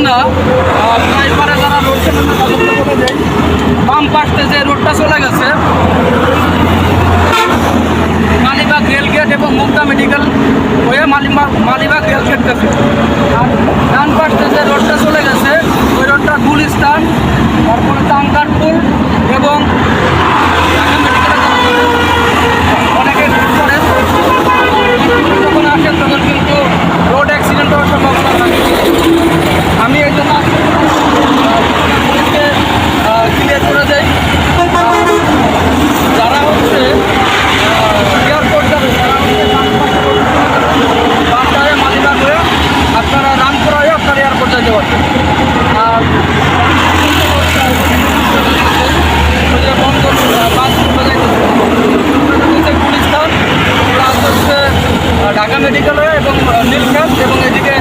না, ড্রাইভারে যারা রোড চালানো তাদেরকে বলে দেয় বাম পাশে যে রোডটা চলে গেছে মালিবাগ রেলগেট এবং মুগদা মেডিকেল হয়ে মালিবাগ রেলগেট গেছে। আর ডান পাশে যে রোডটা চলে গেছে ওই রোডটা গুলিস্তান, তারপরে চাঙ্কারপুর এবং ঢাকা মেডিকেলে অনেকে করেন। যখন আসেন তখন কিন্তু রোড অ্যাক্সিডেন্ট হওয়ার সম্ভাবনা থাকে। আমি এই জন্য ক্লিয়ার করে দেই যারা হচ্ছে এয়ারপোর্ট যাবে তারা হচ্ছে বামটায় মালিবাগ হয়ে আপনারা রামপুরা হয়ে আপনারা এয়ারপোর্ট যেতে পারবেন। আর বন্ধ বাসগুলো যাইতেছে গুলিস্তান প্লাস হচ্ছে ঢাকা মেডিকেল হয়ে এবং নীলক্ষেত এবং এদিকে